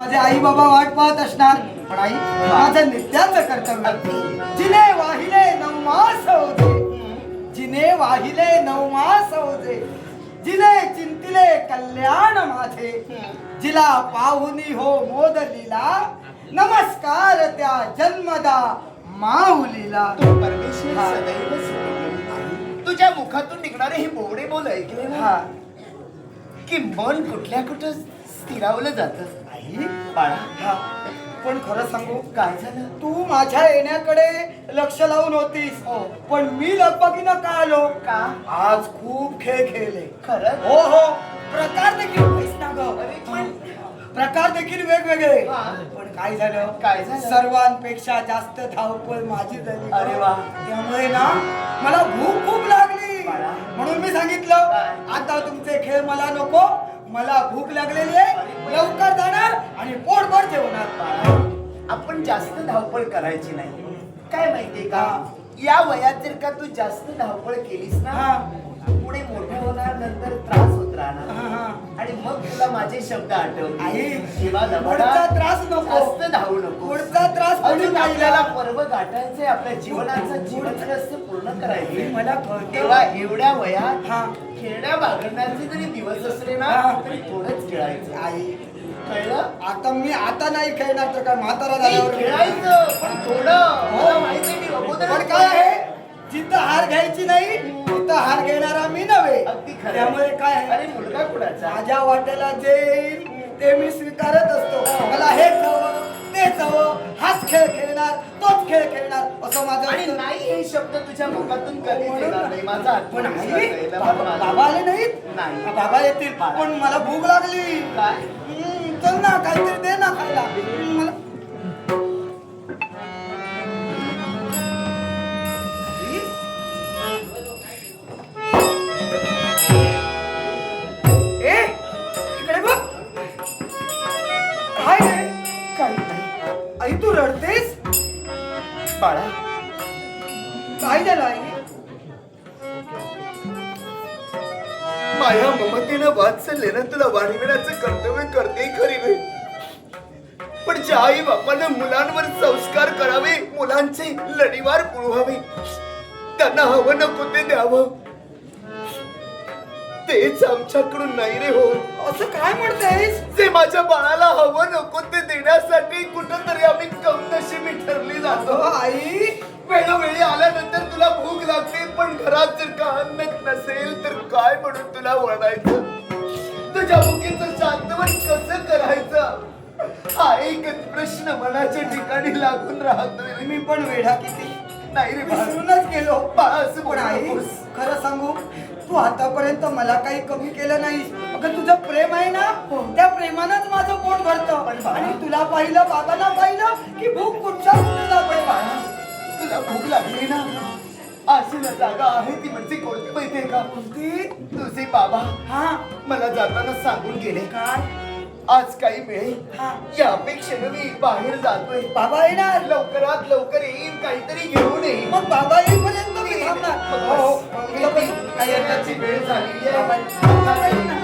माझे आई बाबा वाट पाहत असणार, पण आई माझं नित्याचं कर्तव्य. जिने वाहिले 9 मास ओझे, जिने वाहिले 9 मास ओझे, जिने चिंतिले कल्याण माझे, जिला पाहुनी हो मोदलीला, नमस्कार त्या जन्मदा माऊलीला. तो परमेश्वर सदैव सुखी. तुझ्या मुखातून निघणारे हे बोबडे बोल ऐकले ना, की मन कुठल्या कुठं स्थिरावलं जातं. आई बाळा, हा, पण खरं सांगू, काय झालं? तू माझ्या येण्याकडे लक्ष लावून होतीस, पण मी लगबगीनं का आलो? का? आज खूप खेळ खेळले. खरं? हो हो, प्रकार देखील आहेस ना ग. अरे पण प्रकार देखील वेगवेगळे. हा. पण काय झालं? काय झालं? सर्वांपेक्षा जास्त धावपळ माझी झाली. अरे वा. त्यामुळे ना मला भूक खूप लागली. बाळा. म्हणून मी सांगितलं, काय? आता तुमचे खेळ मला नको, मला भूक लागलेली आहे, लवकर जाणार आणि पोटभर जेवणार. बाळा, आपण जास्त धावपळ करायची नाही. काय माहितीये का, या वयात जर का तू जास्त धावपळ केलीस ना, हा. पुढे मोठे होणार, नंतर त्रास होत हा, राहणार. हा. आणि मग तुला माझे शब्द आठवतील. आई, जेव्हा पुढचा त्रास नको. जास्त धावू नको. पुढचा त्रास कोणी अजून नाही आपल्याला दिला. पर्व गाठायचंय, आपल्या जीवनाचं जीवनरहस्य पूर्ण करायचंय. मला कळतं. तेव्हा एवढ्या वयात हा. खेळण्या बागडण्याचे जरी दिवस असले ना, हा. तरी थोडंच खेळायचं. आई, कळलं? आता नाही खेळणार तर काय म्हातारा नाही, झाल्यावर खेळायचं पण थोडं. मला माहिती आहे, मी अगोदरच पण काय आहे, जिथं हार घ्यायची नाही तिथं हार घेणारा मी नव्हे. अगदी खरं. त्यामुळे काय आहे, अरे मुलगा कुणाचा? माझ्या वाट्याला जे येईल ते मी स्वीकारत असतो. मला हेच हवं, तेच हवं, हाच खेळ खेळणार, तोच खेळ खेळणार असं माझं आणि असतं. नाही हे शब्द तुझ्या मुखातून कधीच म्हणून येणार नाही. माझा पण आत्मविश्वास आई, आहे. बाबा आले नाहीत? नाही. बाबा येतील, पण मला भूक लागली. काय? चल ना, काहीतरी दे ना खायला. मला ए, इकडे बघ. काय रे? काही नाही. आई, तू रडतेस? बाळा, काय झालं आई? माया ममतेनं वात्सल्यानं तुला वाढविण्याचं कर्तव्य करते खरी नाही, पण ज्या आई बापानं मुलांवर संस्कार करावे, मुलांचे लढीवार पुरवावे, त्यांना हवं नको ते द्यावं, तेच आमच्याकडून नाही रे हो. असं काय म्हणतेस? जे माझ्या बाळाला हवं नको ते देण्यासाठी कुठंतरी आम्ही कमनशिबी ठरली जातो. आई, वेळोवेळी आल्यानंतर तुला भूक लागते, पण घरात जर का अन्न नसेल तर काय म्हणून तुला वळायचं? तुझ्या भुकेचं शांतवन कसं करायचं? हा एकच प्रश्न मनाच्या ठिकाणी लागून राहतोय. मी पण वेढा किती नाही रे बाळा. विसरूनच गेलो. बाळा, असं पण बोलू आई, नकोस. खरं सांगू, तू आतापर्यंत मला काही कमी केलं नाहीस. अगं, तुझं प्रेम आहे ना, त्या प्रेमानंच माझं पोट भरतं. पण बाळा, आणि तुला पाहिलं, बाबांना पाहिलं की भूक कुठच्या कुठे जाते. बाळा, तुला भूक लागली ना, आशीला जागा आहे ती म्हणजे कोणती माहितीये का? कोणती? तुझे बाबा हा. मला जाताना सांगून गेले, काय? आज काही मिळेल हा. या अपेक्षेने मी बाहेर जातोय. बाबा येणार. लवकरात लवकर येईन, काहीतरी घेऊन येईन. मग बाबा येईपर्यंत मी थांबणार. मग हो, हो. बस. काही वेळ झालेली आहे.